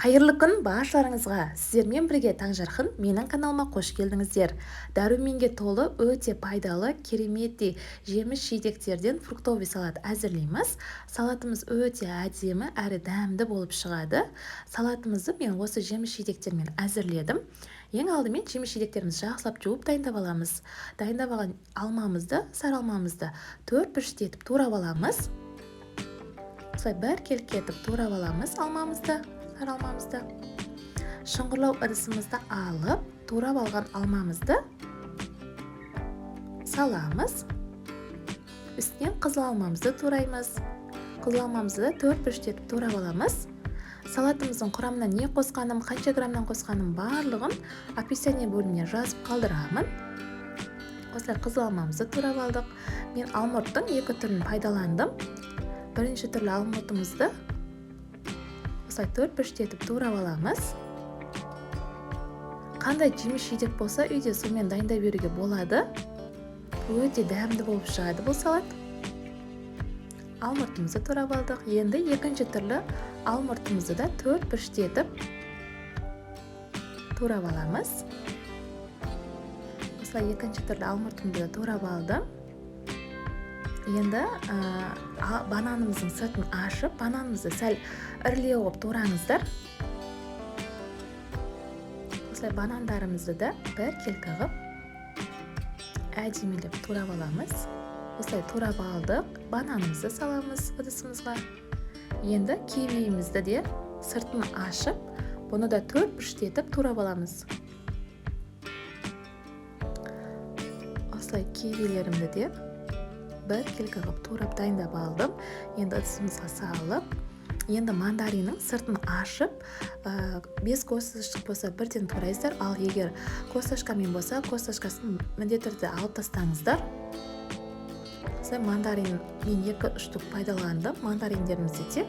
Қайырлы күн баршаларыңызға. Сіздермен бірге Таңжарқын менің каналыма қош келдіңіздер. Дәруменге толы өте пайдалы, кереметтей жеміс-жидектерден фруктовый салат әзірлейміз. Салатымыз өте әдемі әрі дәмді болып шығады. Салатымызды мен осы жеміс-жидектермен әзірледім. Ең алдымен жеміс-жидектерімізді жақсылап жуып дайындап аламыз. Дайындап алған алмамызды, сары алмамызды 4-5 етіп турап аламыз. Осылай бір келкетіп турап аламыз алмамызды. Алмамызды шұңғырлау ыдысымызды алып, турап алған алмамызды саламыз. Үстінен қызыл алмамызды тураймыз. Қызыл алмамызды 4-5 етіп турап аламыз. Салатымыздың құрамына не қосқаным, қанша граммнан қосқаным барлығын описание бөліміне жазып қалдырамын. Осылай қызыл алмамызды турап алдық. Мен алмұрттың екі түрін пайдаландым. Бірінші түрлі алмұртымызды осылай 4-5 етіп турап аламыз. Қандай жеміс-жидек болса үйде сонымен дайындап беруге болады. Өте дәмді болып шығады бұл салат. Алмұртымызды турап алдық. Енді екінші түрлі алмұртымызды да 4-5 етіп турап аламыз. Осылай екінші түрлі алмұртымды да турап алдым. Енді бананымыздың сыртын ашып, бананымызды сәл ірілеу қылып тураңыздар. Осылай банандарымызды да бір келкі қылып әдемілеп турап аламыз. Осылай турап алдық. Бананымызды саламыз ыдысымызға. Енді кивиімізді де сыртын ашып, бұны да 4-5 етіп турап аламыз. Осылай кивилерімді де бір келкі қылып турап дайындап алдым. Енді ыдысымызға салып, енді мандариннің сыртын ашып, без косточка болса бірден турайсыздар, ал егер косточкамен болса, косточкасын міндетті түрде алып тастаңыздар. Мандарин мен 2-3 штук пайдаландым. Мандариндерімізді де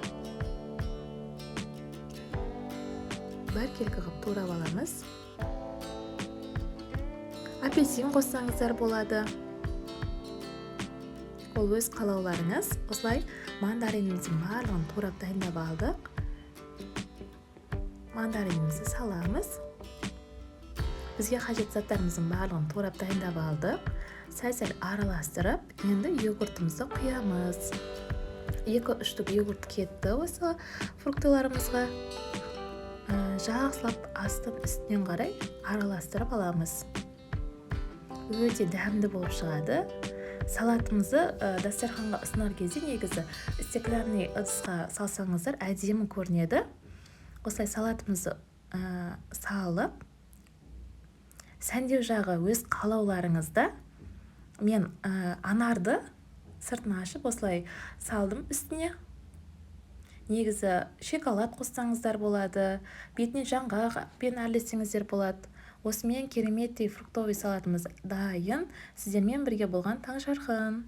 бір келкі қылып турап аламыз. Апельсин қоссаңыздар болады. Ол өз қалауларыңыз. Осылай мандариніміздің барлығын турап дайындап алдық. Мандаринімізді саламыз. Бізге қажет заттарымыздың барлығын турап дайындап алдық. Сәл-сәл араластырып, енді йогуртымызды құямыз. 2-3 штук йогурт кетті осы фруктыларымызға. Жақсылап астын үстінен қарай араластырып аламыз. Өте дәмді болып шығады. Салатымызды дастарханға ұсынар кезде негізі стеклянный ыдысқа салсаңыздар әдемі көрінеді. Осылай салатымызды салып, сәндеу жағы өз қалауларыңызда. Мен анарды сыртын ашып осылай салдым үстіне. Негізі шоколад қоссаңыздар болады, бетіне жаңғақпен әрлесеңіздер болады. Осымен кереметтей фруктовый салатымыз дайын. Сіздермен бірге болған Таңжарқын.